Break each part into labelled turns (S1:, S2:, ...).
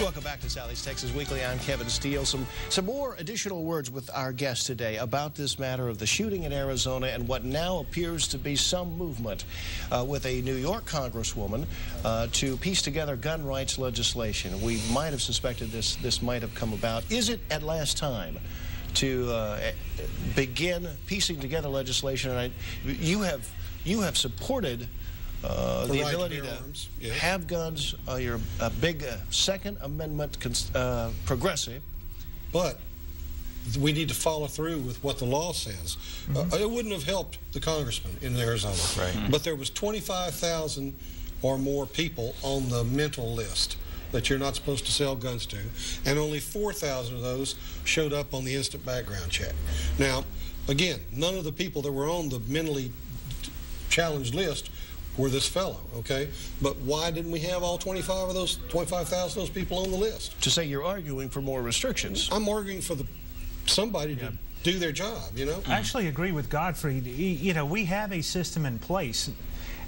S1: Welcome back to Sally's Texas Weekly. I'm Kevin Steele. Some more additional words with our guest today about this matter of the shooting in Arizona and what now appears to be some movement with a New York congresswoman to piece together gun rights legislation. We might have suspected this might have come about. Is it at last time to begin piecing together legislation? And you have supported the ability to have guns. You're a big Second Amendment progressive.
S2: But we need to follow through with what the law says. It wouldn't have helped the congressman in Arizona.
S1: Right.
S2: But there was 25,000 or more people on the mental list that you're not supposed to sell guns to, and only 4,000 of those showed up on the instant background check. Now, again, none of the people that were on the mentally challenged list were this fellow, okay? But why didn't we have all 25,000 of those people on the list?
S1: To say you're arguing for more restrictions.
S2: I'm arguing for somebody to do their job, you know?
S3: I actually agree with Godfrey. You know, we have a system in place,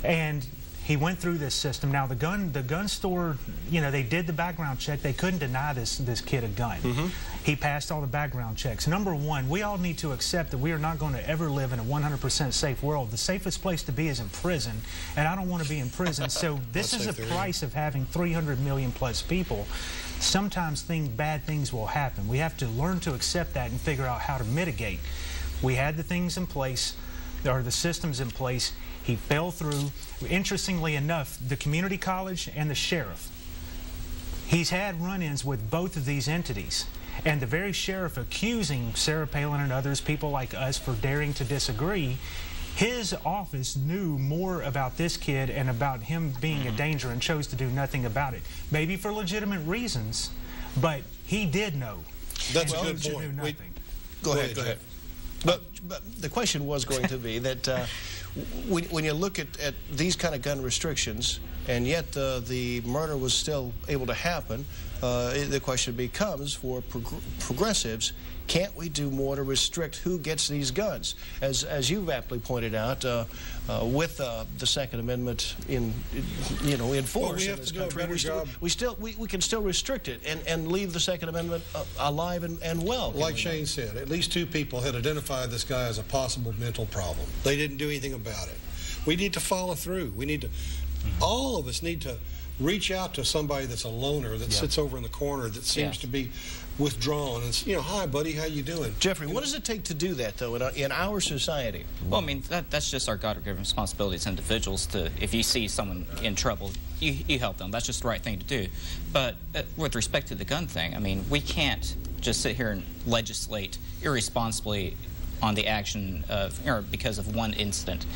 S3: and he went through this system. Now, the gun store, you know, they did the background check. They couldn't deny this kid a gun. He passed all the background checks. Number one, we all need to accept that we are not going to ever live in a 100% safe world. The safest place to be is in prison, and I don't want to be in prison. So this is a price of having 300 million plus people. Sometimes bad things will happen. We have to learn to accept that and figure out how to mitigate. We had the things in place, or the systems in place. He fell through. Interestingly enough, the community college and the sheriff, he's had run-ins with both of these entities. And the very sheriff accusing Sarah Palin and others, people like us, for daring to disagree, his office knew more about this kid and about him being a danger and chose to do nothing about it. Maybe for legitimate reasons, but he did know.
S2: That's a good point.
S1: Go ahead. But the question was going to be that when you look at these kind of gun restrictions, and yet the murder was still able to happen, the question becomes for progressives, can't we do more to restrict who gets these guns? As you've aptly pointed out, with the Second Amendment in force in this country, we can still restrict it and leave the Second Amendment alive and well.
S2: Like Shane said, at least 2 people had identified this guy as a possible mental problem. They didn't do anything about it. We need to follow through. We need to, all of us need to reach out to somebody that's a loner that sits over in the corner that seems to be withdrawn and, you know, hi buddy, how you doing?
S1: Jeffrey, what does it take to do that though in our society?
S4: Well, I mean, that's just our God-given responsibility as individuals to, if you see someone in trouble, you help them. That's just the right thing to do. But with respect to the gun thing, I mean, we can't just sit here and legislate irresponsibly on the action of, because of one incident.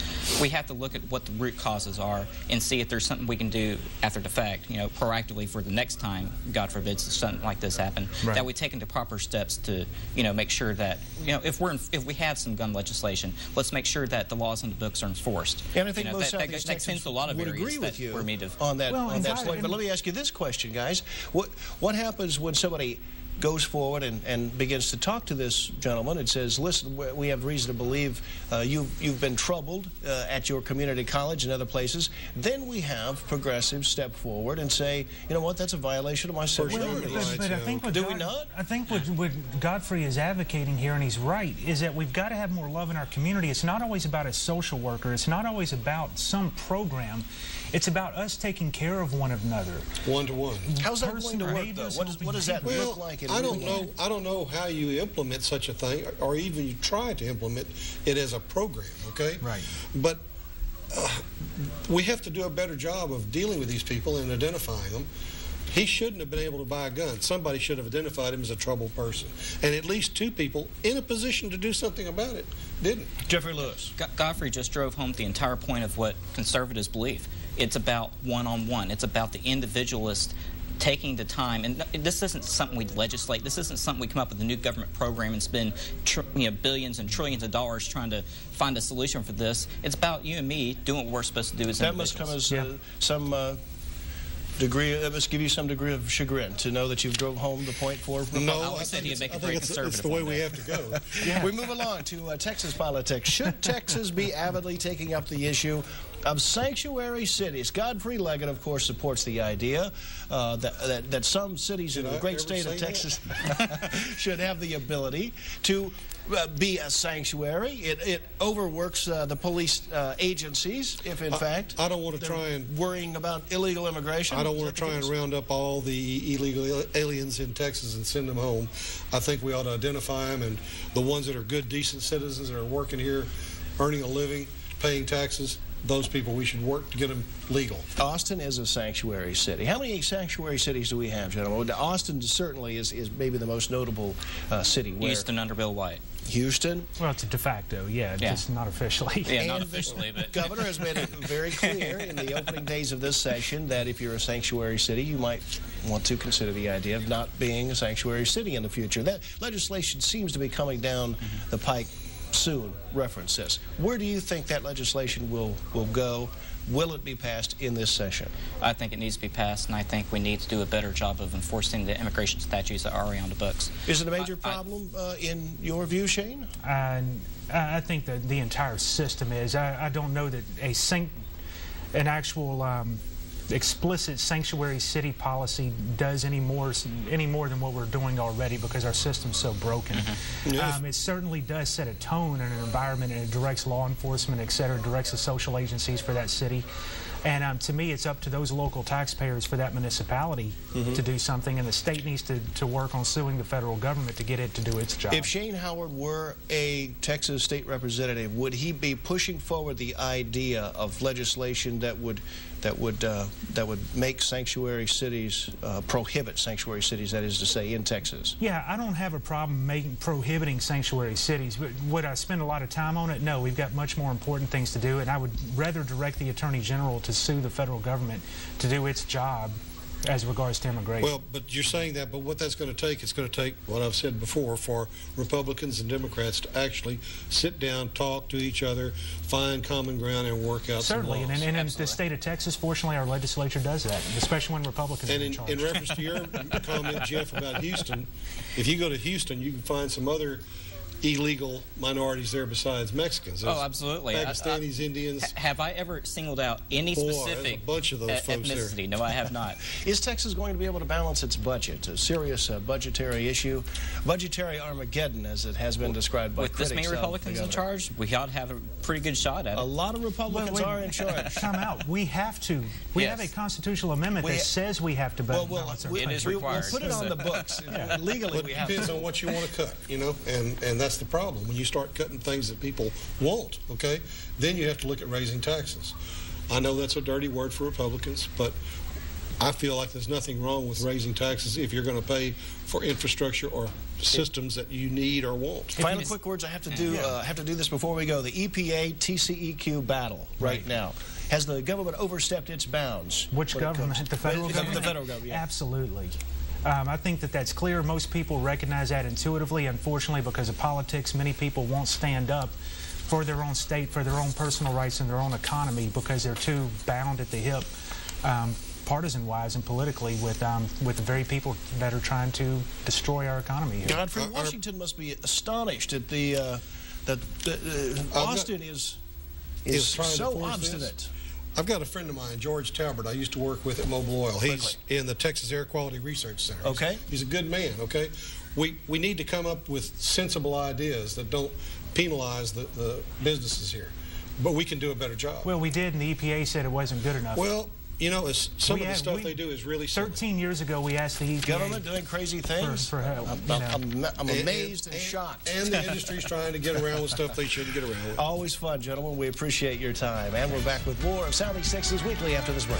S4: We have to look at what the root causes are and see if there's something we can do after the fact, proactively for the next time, God forbid, something like this happen, that we take into proper steps to, make sure that, if we have some gun legislation, let's make sure that the laws in the books are enforced.
S1: And I think most Southeast
S4: that extends to a lot of
S1: would
S4: areas
S1: agree with you on that point. But let me ask you this question, guys. What happens when somebody goes forward and begins to talk to this gentleman and says, listen, we have reason to believe you've been troubled at your community college and other places? Then we have progressives step forward and say, you know what, that's a violation of my civil liberties.
S3: But I think
S1: do we not?
S3: I think what Godfrey is advocating here, and he's right, is that we've got to have more love in our community. It's not always about a social worker. It's not always about some program. It's about us taking care of one another.
S2: One-to-one.
S1: How's that going to work, though? What does that look like?
S2: I don't know how you implement such a thing, or even you try to implement it as a program, okay?
S3: Right.
S2: But we have to do a better job of dealing with these people and identifying them. He shouldn't have been able to buy a gun. Somebody should have identified him as a troubled person. And at least 2 people in a position to do something about it didn't.
S1: Jeffrey Lewis.
S4: Godfrey just drove home the entire point of what conservatives believe. It's about one-on-one. It's about the individualist taking the time, and this isn't something we legislate. This isn't something we come up with a new government program and spend billions and trillions of dollars trying to find a solution for this. It's about you and me doing what we're supposed to do as individuals.
S1: That must come as some That must give you some degree of chagrin to know that you drove home the point for Republicans.
S2: No,
S4: I said he'd make it very
S2: it's
S4: conservative.
S2: the way we have to go.
S1: Yeah. We move along to Texas politics. Should Texas be avidly taking up the issue of sanctuary cities? Godfrey Leggett, of course, supports the idea that some cities in the great state of Texas should have the ability to be a sanctuary. It overworks the police agencies if, in fact,
S2: I don't want to try and
S1: worrying about illegal immigration.
S2: I don't want to try and round up all the illegal aliens in Texas and send them home. I think we ought to identify them, and the ones that are good, decent citizens that are working here, earning a living, paying taxes, those people we should work to get them legal.
S1: Austin is a sanctuary city. How many sanctuary cities do we have, gentlemen? Austin certainly is maybe the most notable city.
S4: Houston under Bill White.
S1: Houston?
S3: Well, it's a de facto, just not officially.
S4: Yeah, not officially, but...
S1: The governor has made it very clear in the opening days of this session that if you're a sanctuary city, you might want to consider the idea of not being a sanctuary city in the future. That legislation seems to be coming down the pike soon. Reference this. Where do you think that legislation will go? Will it be passed in this session?
S4: I think it needs to be passed, and I think we need to do a better job of enforcing the immigration statutes that are already on the books.
S1: Is it a major problem in your view, Shane?
S3: I think that the entire system is. I don't know that an actual explicit sanctuary city policy does any more than what we're doing already, because our system's so broken. It certainly does set a tone and an environment, and it directs law enforcement, et cetera, directs the social agencies for that city. And to me, it's up to those local taxpayers for that municipality to do something, and the state needs to work on suing the federal government to get it to do its job.
S1: If Shane Howard were a Texas state representative, would he be pushing forward the idea of legislation that would make sanctuary cities, prohibit sanctuary cities, that is to say, in Texas?
S3: Yeah, I don't have a problem prohibiting sanctuary cities. Would I spend a lot of time on it? No, we've got much more important things to do, and I would rather direct the Attorney General to sue the federal government to do its job as regards to immigration.
S2: Well, but you're saying that, but what that's going to take, it's going to take what I've said before, for Republicans and Democrats to actually sit down, talk to each other, find common ground, and work out
S3: certainly,
S2: some laws.
S3: and in the state of Texas, fortunately, our legislature does that, especially when Republicans are in charge.
S2: In reference to your comment, Jeff, about Houston, if you go to Houston, you can find some other illegal minorities there besides Mexicans. There's
S4: absolutely.
S2: Pakistanis, Indians.
S4: Have I ever singled out any specific
S2: there's a bunch of those folks
S4: ethnicity?
S2: there.
S4: No, I have not.
S1: Is Texas going to be able to balance its budget? A serious budgetary issue, budgetary Armageddon, as it has been described by
S4: critics. With this many Republicans in charge, we ought to have a pretty good shot at it.
S1: A lot of Republicans are in charge.
S3: Time out. We have to. We have a constitutional amendment that says we have to balance our budget.
S4: It is required.
S1: We'll put it on the books. Legally, we have to.
S2: It depends on what you want to cut, and that's the problem. When you start cutting things that people want, okay, then you have to look at raising taxes. I know that's a dirty word for Republicans, but I feel like there's nothing wrong with raising taxes if you're going to pay for infrastructure or systems that you need or want.
S1: Final quick words. I have to do this before we go. The EPA TCEQ battle right now. Has the government overstepped its bounds?
S3: Which government? The federal government?
S1: The federal government, yeah.
S3: Absolutely. I think that's clear. Most people recognize that intuitively. Unfortunately, because of politics, many people won't stand up for their own state, for their own personal rights and their own economy, because they're too bound at the hip, partisan-wise and politically, with the very people that are trying to destroy our economy here.
S1: Godfrey, Washington must be astonished at that Austin is so obstinate.
S2: I've got a friend of mine, George Talbert, I used to work with at Mobil Oil. He's in the Texas Air Quality Research Center.
S1: Okay.
S2: He's a good man, okay? We need to come up with sensible ideas that don't penalize the businesses here. But we can do a better job.
S3: Well, we did, and the EPA said it wasn't good enough.
S2: Well, some of the stuff they do is really silly.
S3: 13 years ago, we asked the EPA...
S1: Government doing crazy things?
S3: For help.
S1: I'm amazed and shocked.
S2: And the industry's trying to get around with stuff they shouldn't get around with.
S1: Always fun, gentlemen. We appreciate your time. And we're back with more of Sounding Sixes Weekly after this break.